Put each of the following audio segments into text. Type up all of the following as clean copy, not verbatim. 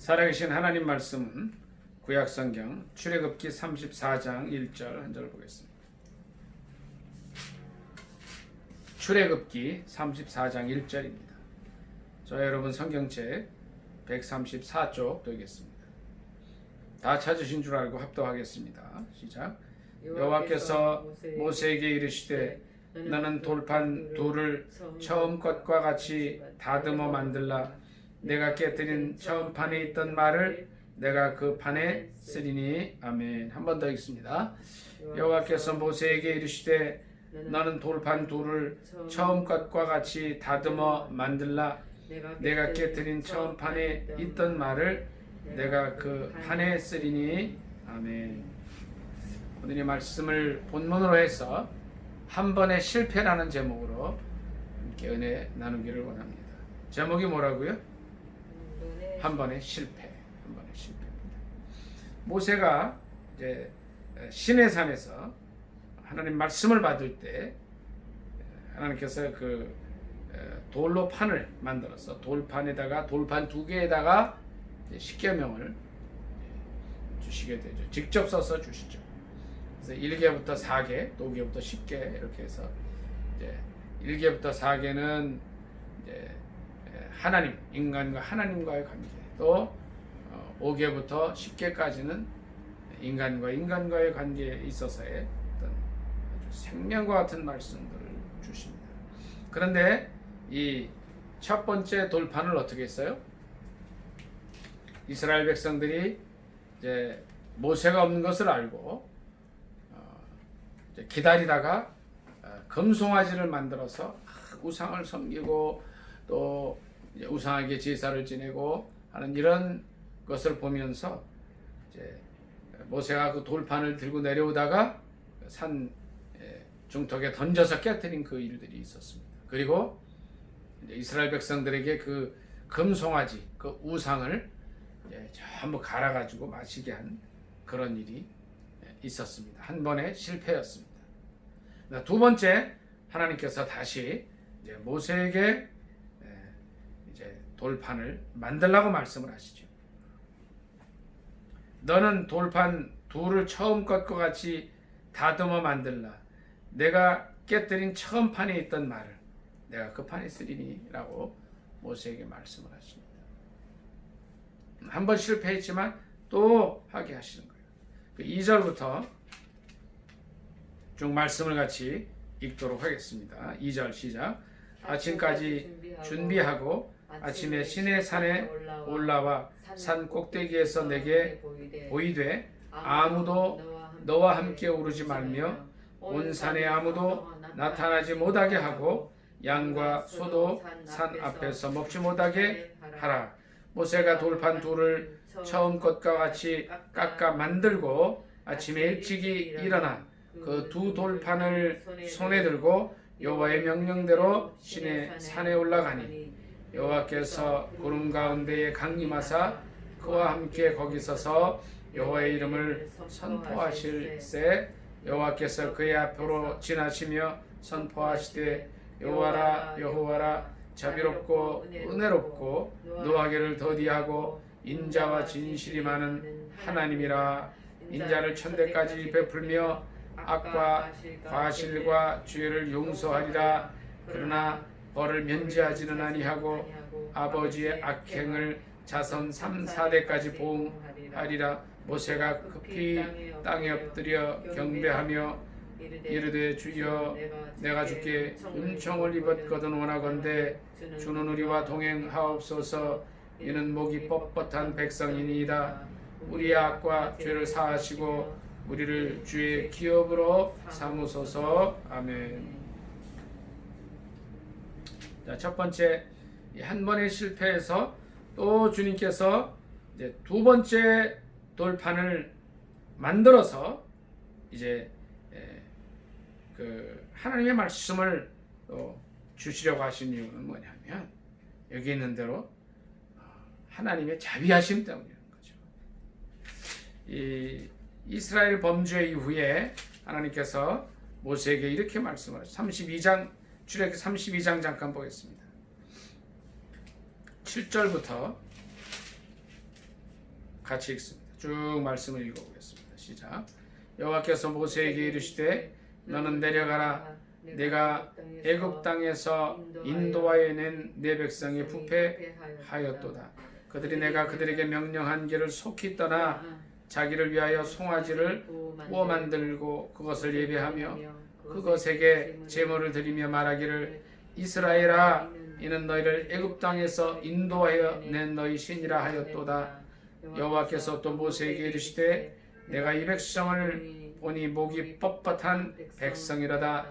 살아계신 하나님 말씀은 구약성경 출애굽기 34장 1절 한 절 보겠습니다. 출애굽기 34장 1절입니다. 저 여러분 성경책 134쪽 보겠습니다. 다 찾으신 줄 알고 합독하겠습니다. 시작. 여호와께서 모세에게 이르시되 너는 돌판 둘을 처음 것과 같이 다듬어 만들라. 내가 깨뜨린 처음 판에 있던 말을 내가 그 판에 쓰리니. 아멘. 한 번 더 읽습니다. 여호와께서 모세에게 이르시되 너는 돌판 둘을 처음 것과 같이 다듬어 만들라. 내가 깨뜨린 처음 판에 있던 말을 내가 그 판에 쓰리니. 아멘. 오늘의 말씀을 본문으로 해서 한 번의 실패라는 제목으로 함께 은혜 나누기를 원합니다. 제목이 뭐라고요? 한 번의 실패. 한 번의 실패입니다. 모세가 이제 시내산에서 하나님 말씀을 받을 때 하나님께서 그 돌로 판을 만들어서 돌판에다가 돌판 두 개에다가 십계명을 주시게 되죠. 직접 써서 주시죠. 그래서 1개부터 4개, 또 5개부터 10개 이렇게 해서 이제 1개부터 4개는 이제 하나님, 인간과 하나님과의 관계, 또 5개부터 10개까지는 인간과 인간과의 관계에 있어서의 어떤 아주 생명과 같은 말씀들을 주십니다. 그런데 이 첫 번째 돌판을 어떻게 했어요? 이스라엘 백성들이 이제 모세가 없는 것을 알고 이제 기다리다가 금송아지를 만들어서 우상을 섬기고 또 우상에게 제사를 지내고 하는 이런 것을 보면서 이제 모세가 그 돌판을 들고 내려오다가 산 중턱에 던져서 깨뜨린 그 일들이 있었습니다. 그리고 이스라엘 백성들에게 그 금송아지, 그 우상을 전부 갈아가지고 마시게 한 그런 일이 있었습니다. 한 번의 실패였습니다. 두 번째, 하나님께서 다시 이제 모세에게 이제 돌판을 만들라고 말씀을 하시죠. 너는 돌판 둘을 처음 것과 같이 다듬어 만들라. 내가 깨뜨린 처음 판에 있던 말을 내가 그 판에 쓰리니 라고 모세에게 말씀을 하십니다. 한 번 실패했지만 또 하게 하시는 거예요. 그 2절부터 쭉 말씀을 같이 읽도록 하겠습니다. 2절 시작. 아침까지 준비하고 아침에 시내산에 올라와 산 꼭대기에서 내게 보이되 아무도 너와 함께 오르지 말며 온 산에 아무도 나타나지 못하게 하고 양과 소도 산 앞에서 먹지 못하게 하라. 모세가 돌판 둘을 처음 것과 같이 깎아 만들고 아침에 일찍이 일어나 그 두 돌판을 손에 들고 여호와의 명령대로 시내 산에 올라가니 여호와께서 구름 가운데에 강림하사 그와 함께 거기 서서 여호와의 이름을 선포하실세. 여호와께서 그의 앞으로 지나시며 선포하시되 여호와라 여호와라 자비롭고 은혜롭고 노하기를 더디하고 인자와 진실이 많은 하나님이라. 인자를 천대까지 베풀며 악과 과실과 죄를 용서하리라. 그러나 벌을 면제하지는 아니하고 아버지의 악행을 자손 3, 4대까지 보응하리라. 모세가 급히 땅에 엎드려 경배하며 이르되 주여 내가 주께 은총을 입었거든 원하건대 주는 우리와 동행하옵소서. 이는 목이 뻣뻣한 백성이니이다. 우리의 악과 죄를 사하시고 우리를 주의 기업으로 삼으소서. 아멘. 자, 첫 번째 한 번의 실패에서 또 주님께서 이제 두 번째 돌판을 만들어서 이제 그 하나님의 말씀을 주시려고 하신 이유는 뭐냐면 여기 있는 대로 하나님의 자비하심 때문이라는 거죠. 이 이스라엘 범죄 이후에 하나님께서 모세에게 이렇게 말씀을 하셨어요. 32장 출애굽기 32장 잠깐 보겠습니다. 7절부터 같이 읽습니다. 쭉 말씀을 읽어보겠습니다. 시작. 여호와께서 모세에게 이르시되 너는 내려가라. 내가 애굽 땅에서 인도하여 낸 내 백성이 부패하였도다. 그들이 내가 그들에게 명령한 길을 속히 떠나 자기를 위하여 송아지를 구워 만들고 그것을 예배하며 그것에게 제물을 드리며 말하기를 이스라엘아 이는 너희를 애굽 땅에서 인도하여 낸 너희 신이라 하였도다. 여호와께서 또 모세에게 이르시되 내가 이 백성을 보니 목이 뻣뻣한 백성이로다.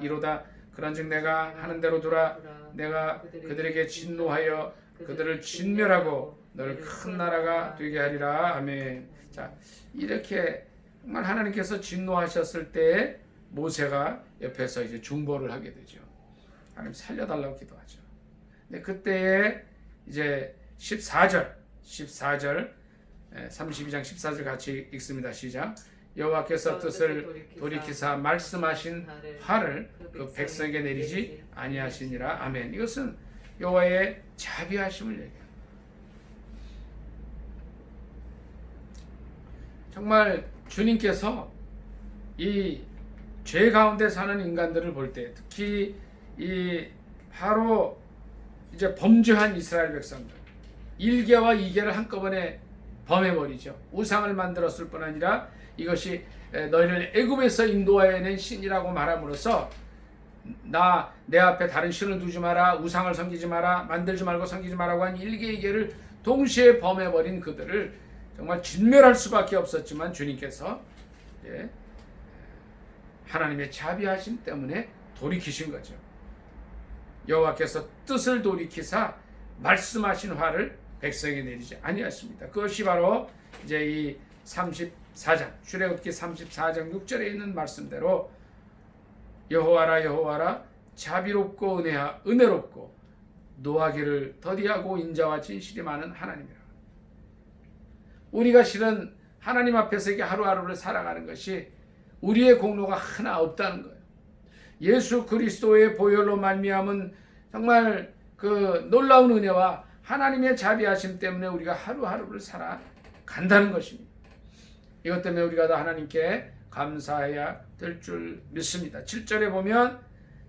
그런즉 내가 하는 대로 두라. 내가 그들에게 진노하여 그들을 진멸하고 너를 큰 나라가 되게 하리라. 아멘. 자, 이렇게 정말 하나님께서 진노하셨을 때 모세가 옆에서 이제 중보를 하게 되죠. 하나님 살려달라고 기도하죠. 근데 그때에 이제 14절 32장 14절 같이 읽습니다. 시작. 여호와께서 뜻을 돌이키사 말씀하신 화를 그 백성에게 내리지 아니하시니라. 아멘. 이것은 여호와의 자비하심을 얘기해요. 정말 주님께서 이 죄 가운데 사는 인간들을 볼 때, 특히 이 바로 이제 범죄한 이스라엘 백성들 1계와 2계를 한꺼번에 범해버리죠. 우상을 만들었을 뿐 아니라 이것이 너희를 애굽에서 인도하여 낸 신이라고 말함으로써 내 앞에 다른 신을 두지 마라, 우상을 섬기지 마라, 만들지 말고 섬기지 마라고 한 1계 2계를 동시에 범해버린 그들을 정말 진멸할 수밖에 없었지만 주님께서 하나님의 자비하심 때문에 돌이키신 거죠. 여호와께서 뜻을 돌이키사 말씀하신 화를 백성에 내리지 아니하십니다. 그것이 바로 이제 이 34장 출애굽기 34장 6절에 있는 말씀대로 여호와라 여호와라 자비롭고 은혜롭고 노하기를 더디하고 인자와 진실이 많은 하나님이라. 우리가 실은 하나님 앞에서 이렇게 하루하루를 살아가는 것이 우리의 공로가 하나 없다는 거예요. 예수 그리스도의 보혈로 말미암은 정말 그 놀라운 은혜와 하나님의 자비하심 때문에 우리가 하루하루를 살아간다는 것입니다. 이것 때문에 우리가 다 하나님께 감사해야 될 줄 믿습니다. 7절에 보면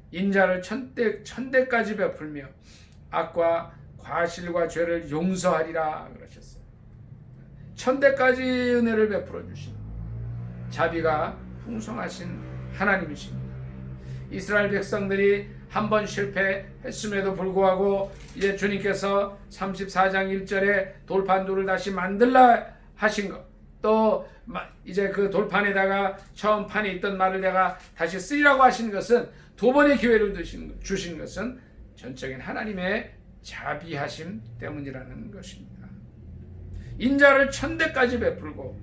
인자를 천대까지 베풀며 악과 과실과 죄를 용서하리라 그러셨어요. 천대까지 은혜를 베풀어 주시는 자비가 풍성하신 하나님이십니다. 이스라엘 백성들이 한 번 실패했음에도 불구하고 이제 주님께서 34장 1절에 돌판두를 다시 만들라 하신 것, 또 이제 그 돌판에다가 처음 판에 있던 말을 내가 다시 쓰리라고 하신 것은 두 번의 기회를 주신 것은 전적인 하나님의 자비하심 때문이라는 것입니다. 인자를 천대까지 베풀고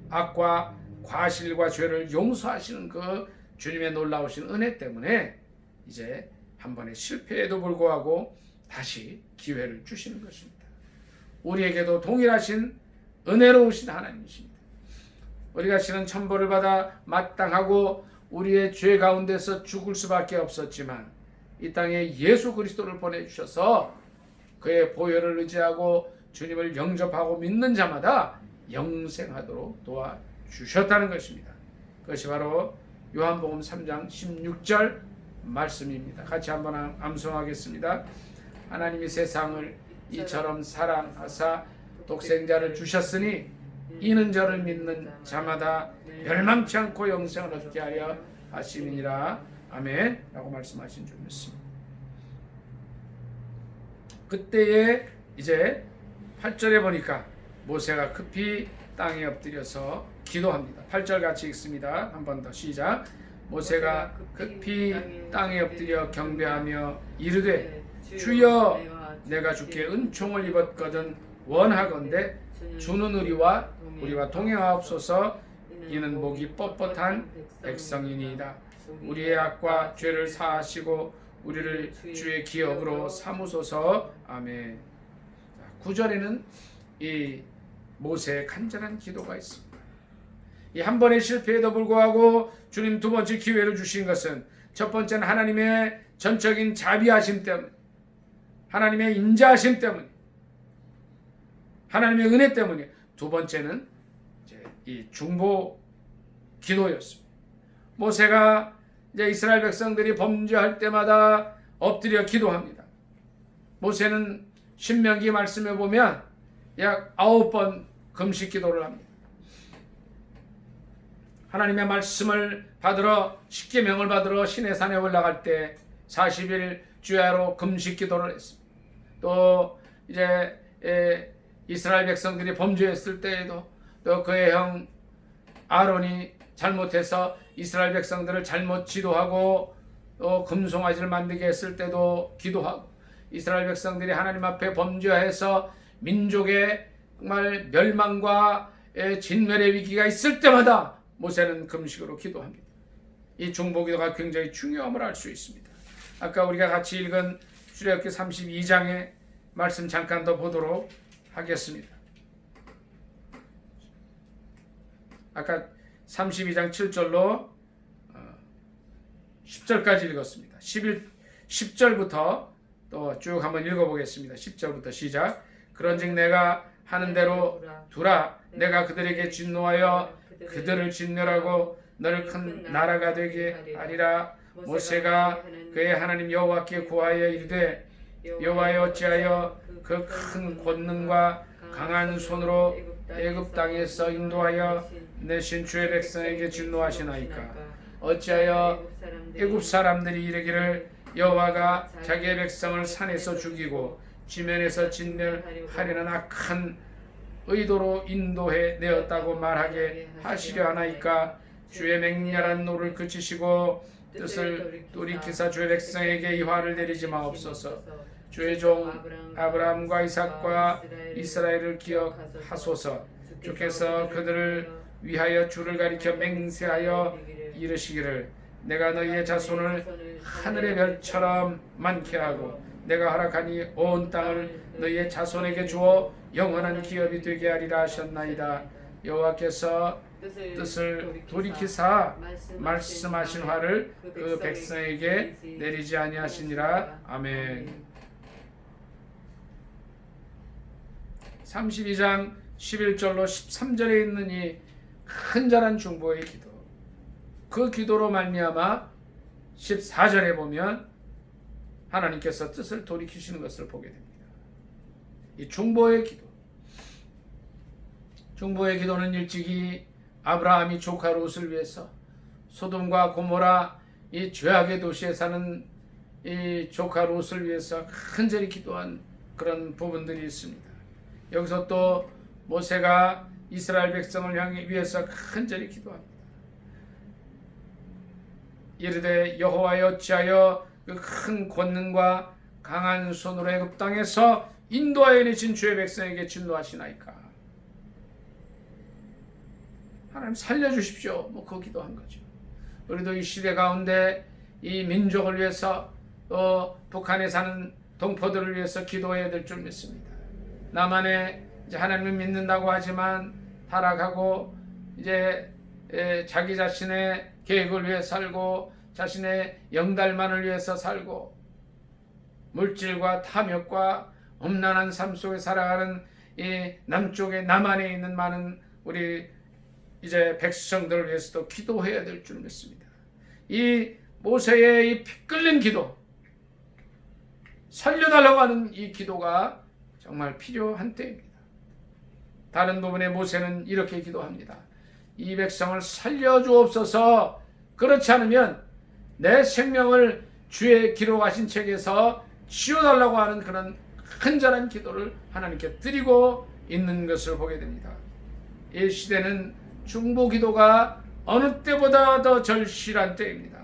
악과 과실과 죄를 용서하시는 그 주님의 놀라우신 은혜 때문에 이제 한 번의 실패에도 불구하고 다시 기회를 주시는 것입니다. 우리에게도 동일하신 은혜로우신 하나님이십니다. 우리가 실은 천벌을 받아 마땅하고 우리의 죄 가운데서 죽을 수밖에 없었지만 이 땅에 예수 그리스도를 보내주셔서 그의 보혈을 의지하고 주님을 영접하고 믿는 자마다 영생하도록 도와주셨다는 것입니다. 그것이 바로 요한복음 3장 16절 말씀입니다. 같이 한번 암송하겠습니다. 하나님이 세상을 이처럼 사랑하사 독생자를 주셨으니 이는 저를 믿는 자마다 멸망치 않고 영생을 얻게 하려 하심이니라. 아멘 라고 말씀하신 줄 믿습니다. 그때에 이제 8절에 보니까 모세가 급히 땅에 엎드려서 기도합니다. 8절 같이 읽습니다. 한 번 더 시작. 모세가 급히 땅에 엎드려 경배하며 이르되 주여 내가 주께 은총을 입었거든 원하건대 주는 우리와 동행하옵소서. 이는 목이 뻣뻣한 백성이니이다. 우리의 악과 죄를 사하시고 우리를 주의 기업으로 삼으소서. 아멘. 9절에는 이 모세의 간절한 기도가 있습니다. 이 한 번의 실패에도 불구하고 주님 두 번째 기회를 주신 것은 첫 번째는 하나님의 전적인 자비하심 때문, 하나님의 인자하심 때문, 하나님의 은혜 때문에, 두 번째는 이제 이 중보 기도였습니다. 모세가 이제 이스라엘 백성들이 범죄할 때마다 엎드려 기도합니다. 모세는 신명기 말씀에 보면 약 9번 금식 기도를 합니다. 하나님의 말씀을 받으러 십계명을 받으러 시내산에 올라갈 때 40일 주야로 금식 기도를 했습니다. 또 이제 이스라엘 백성들이 범죄했을 때에도 또 그의 형 아론이 잘못해서 이스라엘 백성들을 잘못 지도하고 또 금송아지를 만들게 했을 때도 기도하고 이스라엘 백성들이 하나님 앞에 범죄해서 민족의 정말 멸망과 진멸의 위기가 있을 때마다 모세는 금식으로 기도합니다. 이 중보기도가 굉장히 중요함을 알 수 있습니다. 아까 우리가 같이 읽은 출애굽기 32장의 말씀 잠깐 더 보도록 하겠습니다. 아까 32장 7절로 10절까지 읽었습니다. 10절부터 또 쭉 한번 읽어보겠습니다. 10절부터 시작. 그런즉 내가 하는 대로 두라. 내가 그들에게 진노하여 그들을 진멸하고 너를 큰 나라가 되게 하리라. 모세가 그의 하나님 여호와께 구하여 이르되 여호와여 어찌하여 그 큰 권능과 강한 손으로 애굽 땅에서 인도하여 내신 주의 백성에게 진노하시나이까. 어찌하여 애굽 사람들이 이르기를 여호와가 자기의 백성을 산에서 죽이고 지면에서 진멸하려는 악한 의도로 인도해 내었다고 말하게 하시려 하나이까. 주의 맹렬한 노를 그치시고 뜻을 돌이키사 주의 백성에게 이 화를 내리지 마옵소서. 주의 종 아브라함과 이삭과 이스라엘을 기억하소서. 주께서 그들을 위하여 주를 가리켜 맹세하여 이르시기를 내가 너희의 자손을 하늘의 별처럼 많게 하고 내가 허락하니 온 땅을 너희의 자손에게 주어 영원한 기업이 되게 하리라 하셨나이다. 여호와께서 뜻을 돌이키사 말씀하신 화를 그 백성에게 내리지 아니하시니라. 아멘. 32장 11절로 13절에 있는 이 큰절한 중보의 기도, 그 기도로 말미암아 14절에 보면 하나님께서 뜻을 돌이키시는 것을 보게 됩니다. 이 중보의 기도, 중보의 기도는 일찍이 아브라함이 조카 롯을 위해서 소돔과 고모라 이 죄악의 도시에 사는 이 조카 롯을 위해서 간절히 기도한 그런 부분들이 있습니다. 여기서 또 모세가 이스라엘 백성을 향해 위해서 간절히 기도합니다. 이르되 여호와여 어찌하여 그 큰 권능과 강한 손으로 애굽 땅에서 인도하여 내신 주의 백성에게 진노하시나이까. 하나님 살려주십시오. 그 기도한 거죠. 우리도 이 시대 가운데 이 민족을 위해서 또 북한에 사는 동포들을 위해서 기도해야 될 줄 믿습니다. 남한에 이제 하나님을 믿는다고 하지만 타락하고 이제 자기 자신의 계획을 위해 살고 자신의 영달만을 위해서 살고 물질과 탐욕과 음란한 삶 속에 살아가는 이 남쪽의 남한에 있는 많은 우리 이제 백성들을 위해서도 기도해야 될 줄 믿습니다. 이 모세의 이 피 끓는 기도, 살려달라고 하는 이 기도가 정말 필요한 때입니다. 다른 부분에 모세는 이렇게 기도합니다. 이 백성을 살려주옵소서. 그렇지 않으면 내 생명을 주의 기록하신 책에서 지워달라고 하는 그런 간절한 기도를 하나님께 드리고 있는 것을 보게 됩니다. 이 시대는 중보 기도가 어느 때보다 더 절실한 때입니다.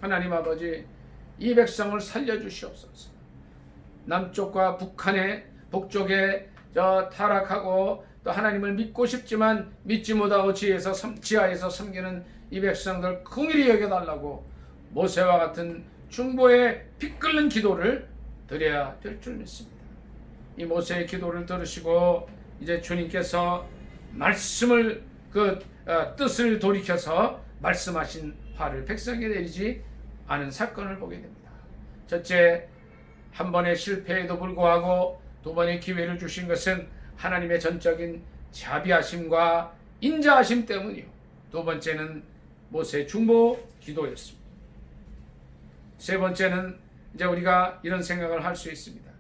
하나님 아버지, 이 백성을 살려주시옵소서. 남쪽과 북쪽에 타락하고 또 하나님을 믿고 싶지만 믿지 못하고 지하에서 섬기는 이 백성들 긍휼히 여겨달라고 모세와 같은 중보의 피 끓는 기도를 드려야 될 줄 믿습니다. 이 모세의 기도를 들으시고 이제 주님께서 말씀을 뜻을 돌이켜서 말씀하신 화를 백성에게 내리지 않은 사건을 보게 됩니다. 첫째, 한 번의 실패에도 불구하고 두 번의 기회를 주신 것은 하나님의 전적인 자비하심과 인자하심 때문이요. 두 번째는 모세의 중보 기도였습니다. 세 번째는 이제 우리가 이런 생각을 할 수 있습니다.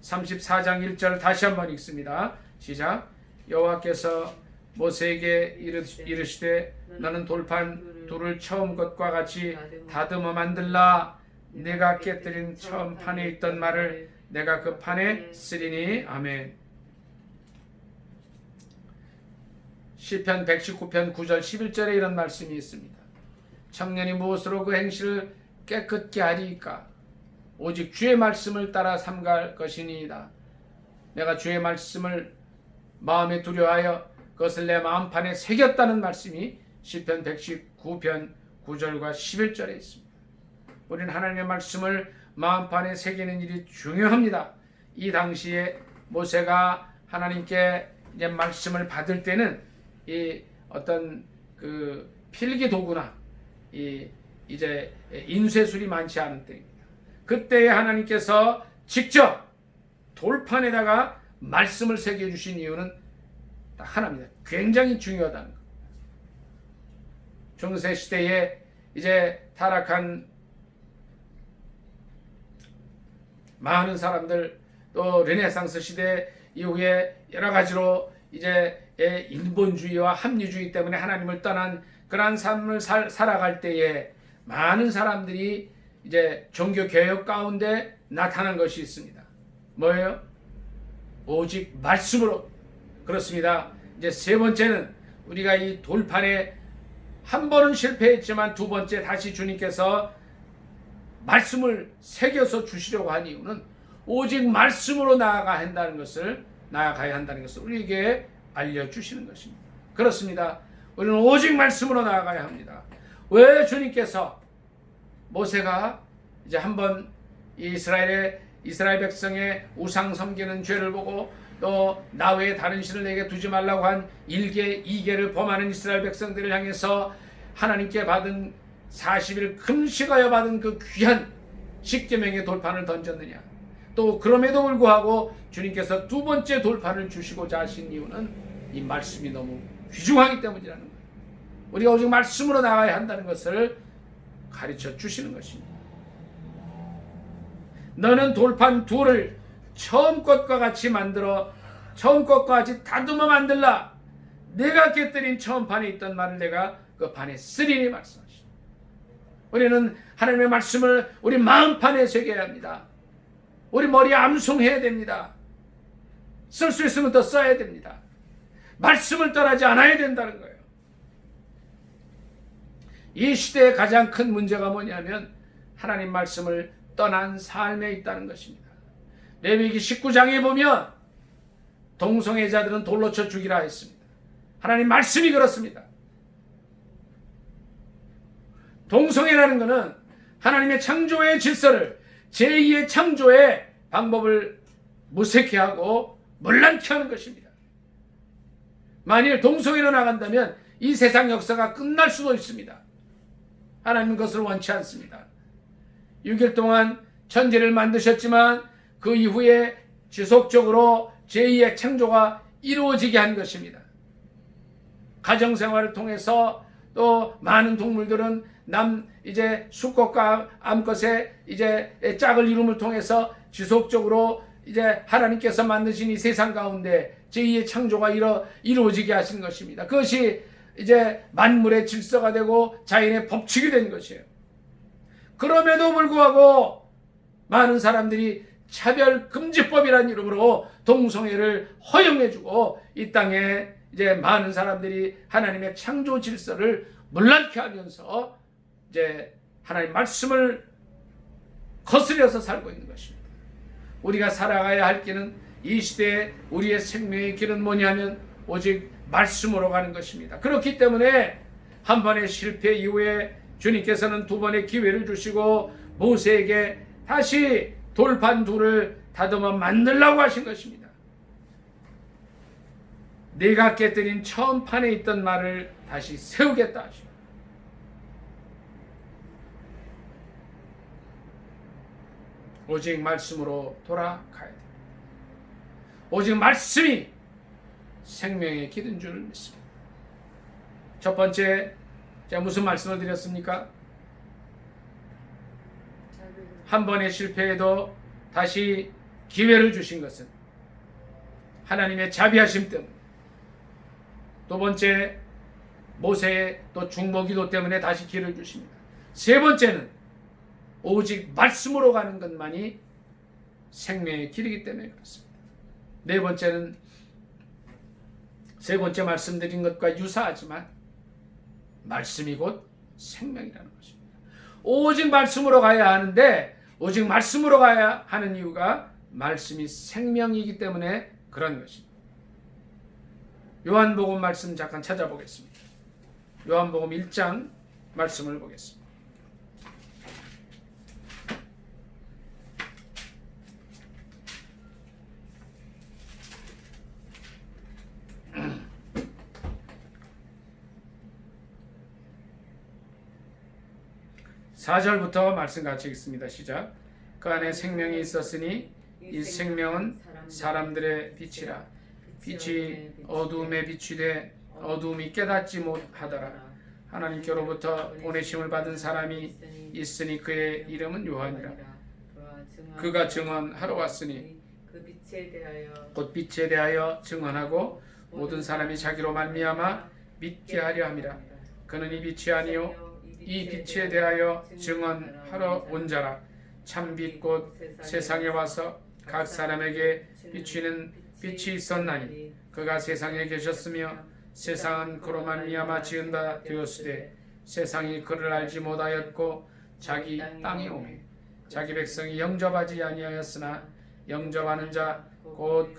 34장 1절 다시 한번 읽습니다. 시작. 여호와께서 모세에게 이르시되 너는 돌판 둘을 처음 것과 같이 다듬어 만들라. 내가 깨뜨린 처음 판에 있던 말을 내가 그 판에 쓰리니. 아멘. 시편 119편 9절 11절에 이런 말씀이 있습니다. 청년이 무엇으로 그 행실을 깨끗게 하리이까? 오직 주의 말씀을 따라 삼갈 것이니이다. 내가 주의 말씀을 마음에 두려하여 그것을 내 마음판에 새겼다는 말씀이 시편 119편 9절과 11절에 있습니다. 우리는 하나님의 말씀을 마음판에 새기는 일이 중요합니다. 이 당시에 모세가 하나님께 이제 말씀을 받을 때는 이 어떤 그 필기 도구나 이제 인쇄술이 많지 않은 때입니다. 그때에 하나님께서 직접 돌판에다가 말씀을 새겨주신 이유는 딱 하나입니다. 굉장히 중요하다는 것. 중세 시대에 이제 타락한 많은 사람들, 또 르네상스 시대 이후에 여러 가지로 이제 인본주의와 합리주의 때문에 하나님을 떠난 그러한 삶을 살아갈 때에 많은 사람들이 이제 종교 개혁 가운데 나타난 것이 있습니다. 뭐예요? 오직 말씀으로. 그렇습니다. 이제 세 번째는 우리가 이 돌판에 한 번은 실패했지만 두 번째 다시 주님께서 말씀을 새겨서 주시려고 한 이유는 오직 말씀으로 나아가야 한다는 것을 우리에게 알려주시는 것입니다. 그렇습니다. 우리는 오직 말씀으로 나아가야 합니다. 왜 주님께서 모세가 이제 한번 이스라엘 백성의 우상 섬기는 죄를 보고 또 나 외에 다른 신을 내게 두지 말라고 한 1계 2계를 범하는 이스라엘 백성들을 향해서 하나님께 받은 40일 금식하여 받은 그 귀한 십계명의 돌판을 던졌느냐. 또 그럼에도 불구하고 주님께서 두 번째 돌판을 주시고자 하신 이유는 이 말씀이 너무 귀중하기 때문이라는 거예요. 우리가 오직 말씀으로 나가야 한다는 것을 가르쳐 주시는 것입니다. 너는 돌판 둘을 처음 것과 같이 다듬어 만들라. 내가 깨뜨린 처음 판에 있던 말을 내가 그 판에 쓰리니 말씀하시죠. 우리는 하나님의 말씀을 우리 마음판에 새겨야 합니다. 우리 머리에 암송해야 됩니다. 쓸 수 있으면 더 써야 됩니다. 말씀을 떠나지 않아야 된다는 거예요. 이 시대의 가장 큰 문제가 뭐냐면 하나님 말씀을 떠난 삶에 있다는 것입니다. 레위기 19장에 보면 동성애자들은 돌로 쳐 죽이라 했습니다. 하나님 말씀이 그렇습니다. 동성애라는 것은 하나님의 창조의 질서를 제2의 창조의 방법을 무색해 하고 문란케 하는 것입니다. 만일 동성애로 나간다면 이 세상 역사가 끝날 수도 있습니다. 하나님은 그것을 원치 않습니다. 6일 동안 천지를 만드셨지만 그 이후에 지속적으로 제2의 창조가 이루어지게 한 것입니다. 가정생활을 통해서 또 많은 동물들은 이제 수컷과 암컷의 이제 짝을 이룸을 통해서 지속적으로 이제 하나님께서 만드신 이 세상 가운데 제2의 창조가 이루어지게 하신 것입니다. 그것이 이제 만물의 질서가 되고 자연의 법칙이 된 것이에요. 그럼에도 불구하고 많은 사람들이 차별금지법이라는 이름으로 동성애를 허용해주고 이 땅에 이제 많은 사람들이 하나님의 창조 질서를 문란케 하면서 이제 하나님 말씀을 거스려서 살고 있는 것입니다. 우리가 살아가야 할 길은 이 시대에 우리의 생명의 길은 뭐냐면 오직 말씀으로 가는 것입니다. 그렇기 때문에 한 번의 실패 이후에 주님께서는 두 번의 기회를 주시고 모세에게 다시 돌판 둘을 다듬어 만들라고 하신 것입니다. 내가 깨뜨린 처음 판에 있던 말을 다시 세우겠다 하시고 오직 말씀으로 돌아가야 됩니다. 오직 말씀이 생명의 길인 줄 믿습니다. 첫 번째, 제가 무슨 말씀을 드렸습니까? 한 번의 실패에도 다시 기회를 주신 것은 하나님의 자비하심 때문에, 두 번째, 모세의 또 중보기도 때문에 다시 기회를 주십니다. 세 번째는 오직 말씀으로 가는 것만이 생명의 길이기 때문에 그렇습니다. 네 번째는 세 번째 말씀드린 것과 유사하지만 말씀이 곧 생명이라는 것입니다. 오직 말씀으로 가야 하는데, 오직 말씀으로 가야 하는 이유가 말씀이 생명이기 때문에 그런 것입니다. 요한복음 말씀 잠깐 찾아보겠습니다. 요한복음 1장 말씀을 보겠습니다. (4절부터) 말씀 같이 읽습니다. 시작. 그 안에 생명이 있었으니 이 생명은 사람들의 빛이라. 빛이 어두움에 비추되 어두움이 깨닫지 못하더라. 하나님께로부터 보내심을 받은 사람이 있으니 그의 이름은 요한이라. 그가 증언하러 왔으니 곧 빛에 대하여 증언하고 모든 사람이 자기로 말미암아 믿게 하려 함이라. 그는 이 빛이 아니요 이 빛에 대하여 증언하러 온 자라. 참 빛 곧 세상에 와서 각 사람에게 비추는 빛이 있었나니 그가 세상에 계셨으며 세상은 그로 말미암아 지은 바 되었으되 세상이 그를 알지 못하였고 자기 땅에 오매 자기 백성이 영접하지 아니하였으나 영접하는 자 곧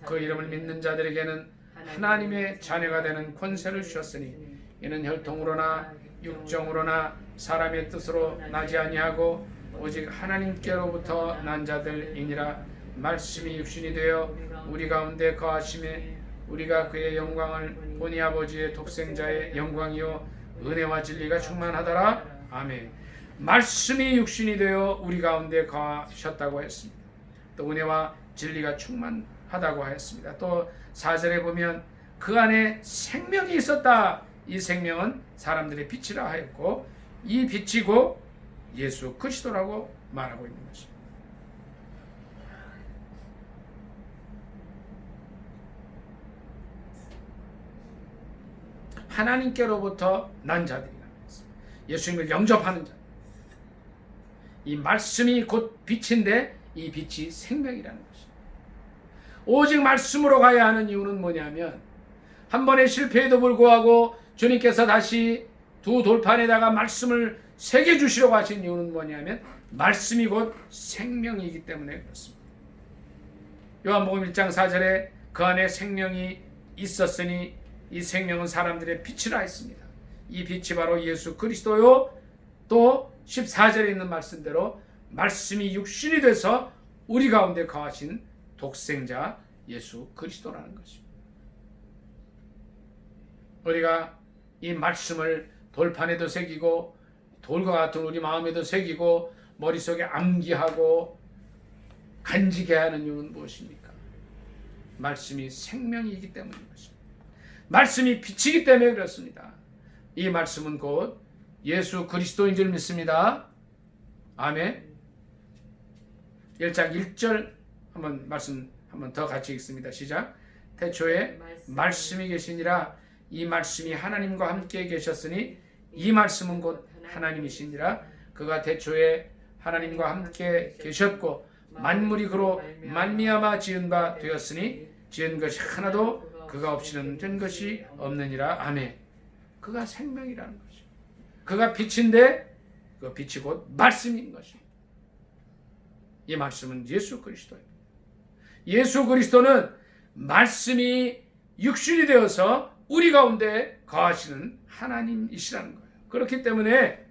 그 이름을 믿는 자들에게는 하나님의 자녀가 되는 권세를 주셨으니 이는 혈통으로나 육정으로나 사람의 뜻으로 나지 아니하고 오직 하나님께로부터 난 자들이니라. 말씀이 육신이 되어 우리 가운데 거하심에 우리가 그의 영광을 보니 아버지의 독생자의 영광이요 은혜와 진리가 충만하더라. 아멘. 말씀이 육신이 되어 우리 가운데 거하셨다고 했습니다. 또 은혜와 진리가 충만하다고 하였습니다. 또 4절에 보면 그 안에 생명이 있었다. 이 생명은 사람들의 빛이라 하였고 이 빛이고 예수 그리스도라고 말하고 있는 것입니다. 하나님께로부터 난 자들이라는 것입니다. 예수님을 영접하는 자. 이 말씀이 곧 빛인데 이 빛이 생명이라는 것입니다. 오직 말씀으로 가야 하는 이유는 뭐냐면 한 번의 실패에도 불구하고 주님께서 다시 두 돌판에다가 말씀을 새겨주시려고 하신 이유는 뭐냐면 말씀이 곧 생명이기 때문에 그렇습니다. 요한복음 1장 4절에 그 안에 생명이 있었으니 이 생명은 사람들의 빛이라 했습니다. 이 빛이 바로 예수 그리스도요. 또 14절에 있는 말씀대로 말씀이 육신이 돼서 우리 가운데 거하신 독생자 예수 그리스도라는 것입니다. 우리가 이 말씀을 돌판에도 새기고 돌과 같은 우리 마음에도 새기고 머릿속에 암기하고 간직해 하는 이유는 무엇입니까? 말씀이 생명이기 때문인 것입니다. 말씀이 빛이기 때문에 그렇습니다. 이 말씀은 곧 예수 그리스도인 줄 믿습니다. 아멘. 1장 1절 말씀 한번 더 같이 읽습니다. 시작. 태초에 말씀이 계시니라. 이 말씀이 하나님과 함께 계셨으니 이 말씀은 곧 하나님이시니라. 그가 태초에 하나님과 함께 계셨고 만물이 그로 말미암아 지은 바 되었으니 지은 것이 하나도 그가 없이는 된 것이 없느니라. 아멘. 그가 생명이라는 것이죠. 그가 빛인데 그 빛이 곧 말씀인 것입니다. 이 말씀은 예수 그리스도입니다. 예수 그리스도는 말씀이 육신이 되어서 우리 가운데 거하시는 하나님이시라는 거예요. 그렇기 때문에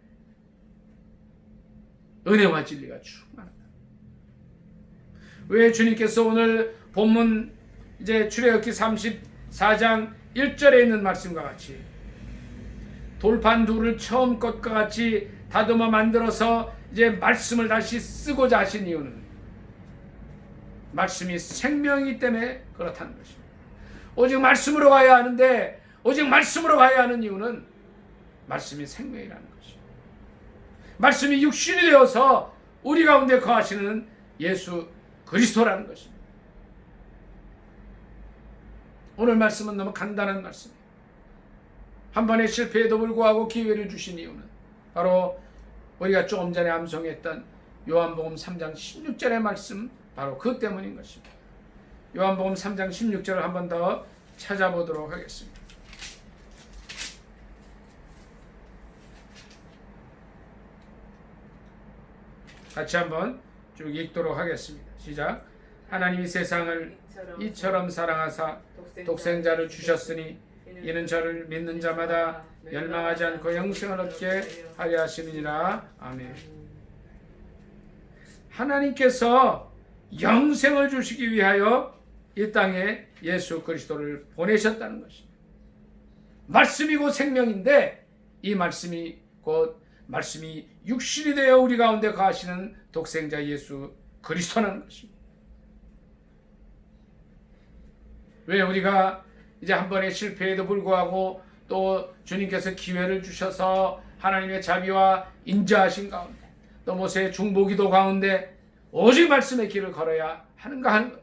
은혜와 진리가 충만하다. 왜 주님께서 오늘 본문 이제 출애굽기 34장 1절에 있는 말씀과 같이 돌판 둘을 처음 것과 같이 다듬어 만들어서 이제 말씀을 다시 쓰고자 하신 이유는 말씀이 생명이기 때문에 그렇다는 것입니다. 오직 말씀으로 가야 하는데, 오직 말씀으로 가야 하는 이유는 말씀이 생명이라는 것입니다. 말씀이 육신이 되어서 우리 가운데 거하시는 예수 그리스도라는 것입니다. 오늘 말씀은 너무 간단한 말씀이에요. 한 번의 실패에도 불구하고 기회를 주신 이유는 바로 우리가 조금 전에 암송했던 요한복음 3장 16절의 말씀, 바로 그 때문인 것입니다. 요한복음 3장 16절을 한 번 더 찾아보도록 하겠습니다. 같이 한번 쭉 읽도록 하겠습니다. 시작. 하나님이 세상을 이처럼 사랑하사 독생자를 주셨으니 이는 저를 믿는 자마다 멸망하지 않고 영생을 얻게 하려 하심이니라. 아멘. 하나님께서 영생을 주시기 위하여 이 땅에 예수 그리스도를 보내셨다는 것입니다. 말씀이고 생명인데 이 말씀이 곧 말씀이 육신이 되어 우리 가운데 거하시는 독생자 예수 그리스도라는 것입니다. 왜 우리가 이제 한 번의 실패에도 불구하고 또 주님께서 기회를 주셔서 하나님의 자비와 인자하신 가운데 또 모세의 중보기도 가운데 오직 말씀의 길을 걸어야 하는가 하는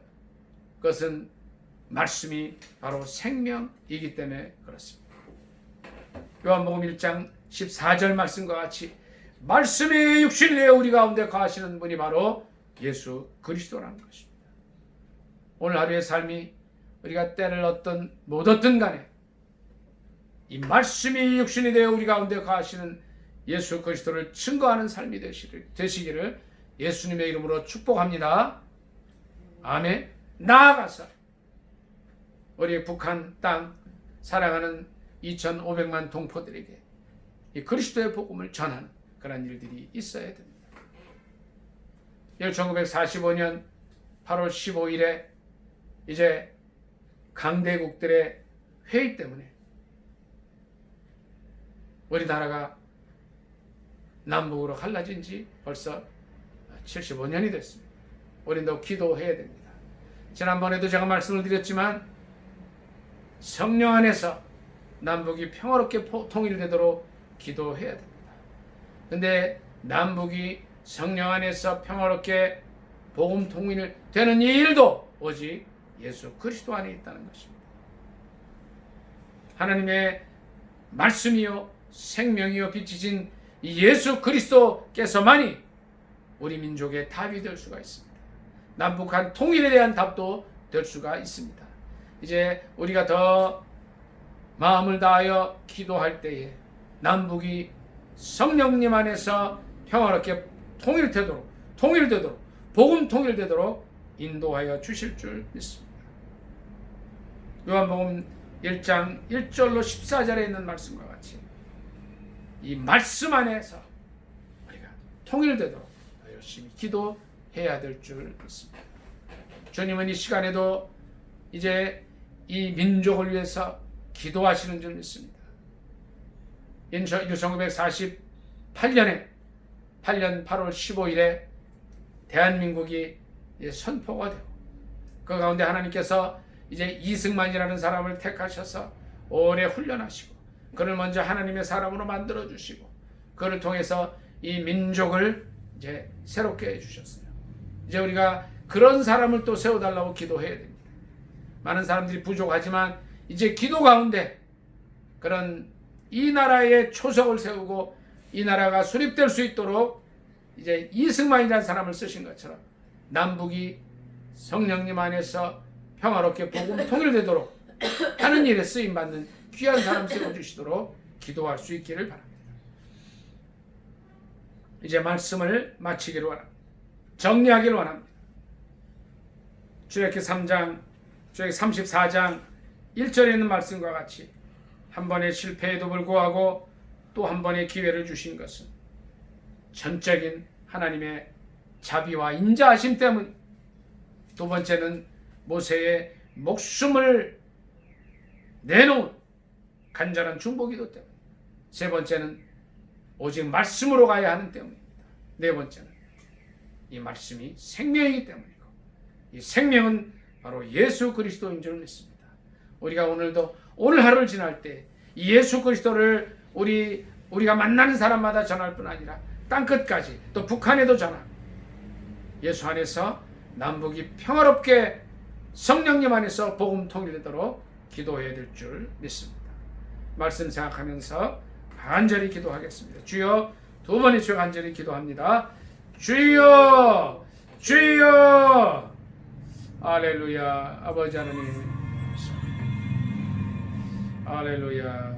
것은 말씀이 바로 생명이기 때문에 그렇습니다. 요한복음 1장 14절 말씀과 같이 말씀이 육신이 되어 우리 가운데 거하시는 분이 바로 예수 그리스도라는 것입니다. 오늘 하루의 삶이 우리가 때를 얻든 못 얻든 간에 이 말씀이 육신이 되어 우리 가운데 거하시는 예수 그리스도를 증거하는 삶이 되시기를 예수님의 이름으로 축복합니다. 아멘. 나아가서 우리 북한 땅 살아가는 2,500만 동포들에게 이 그리스도의 복음을 전하는 그런 일들이 있어야 됩니다. 1945년 8월 15일에 이제 강대국들의 회의 때문에 우리나라가 남북으로 갈라진 지 벌써 75년이 됐습니다. 우리도 기도해야 됩니다. 지난번에도 제가 말씀을 드렸지만 성령 안에서 남북이 평화롭게 통일되도록 기도해야 됩니다. 근데 남북이 성령 안에서 평화롭게 복음 통일되는 이 일도 오직 예수 그리스도 안에 있다는 것입니다. 하나님의 말씀이요 생명이요 빛이신 이 예수 그리스도께서만이 우리 민족의 답이 될 수가 있습니다. 남북한 통일에 대한 답도 될 수가 있습니다. 이제 우리가 더 마음을 다하여 기도할 때에 남북이 성령님 안에서 평화롭게 통일되도록 복음 통일되도록 인도하여 주실 줄 믿습니다. 요한복음 1장 1절로 14절에 있는 말씀과 같이 이 말씀 안에서 우리가 통일되도록 열심히 기도해야 될 줄 믿습니다. 주님은 이 시간에도 이제 이 민족을 위해서 기도하시는 줄 믿습니다. 1948년에 8년 8월 15일에 대한민국이 선포가 되고 그 가운데 하나님께서 이제 이승만이라는 사람을 택하셔서 오래 훈련하시고 그를 먼저 하나님의 사람으로 만들어 주시고 그를 통해서 이 민족을 이제 새롭게 해주셨어요. 이제 우리가 그런 사람을 또 세워달라고 기도해야 됩니다. 많은 사람들이 부족하지만 이제 기도 가운데 그런 이 나라의 초석을 세우고 이 나라가 수립될 수 있도록 이제 이승만이라는 사람을 쓰신 것처럼 남북이 성령님 안에서 평화롭게 복음 통일되도록 하는 일에 쓰임받는 귀한 사람 세워주시도록 기도할 수 있기를 바랍니다. 이제 말씀을 마치기를 원합니다. 정리하기를 원합니다. 출애굽기 3장, 출애굽기 34장 1절에 있는 말씀과 같이 한 번의 실패에도 불구하고 또 한 번의 기회를 주신 것은 전적인 하나님의 자비와 인자하심 때문, 두 번째는 모세의 목숨을 내놓은 간절한 중보기도 때문, 세 번째는 오직 말씀으로 가야 하는 때문입니다. 네 번째는 이 말씀이 생명이기 때문이고 이 생명은 바로 예수 그리스도인 줄 믿습니다. 우리가 오늘 하루를 지날 때 이 예수 그리스도를 우리가 만나는 사람마다 전할 뿐 아니라 땅끝까지 또 북한에도 전하고 예수 안에서 남북이 평화롭게 성령님 안에서 복음 통일되도록 기도해야 될 줄 믿습니다. 말씀 생각하면서 간절히 기도하겠습니다. 주여, 두 번의 주여 간절히 기도합니다. 주여, 주여. 할렐루야. 아버지 하나님, 할렐루야.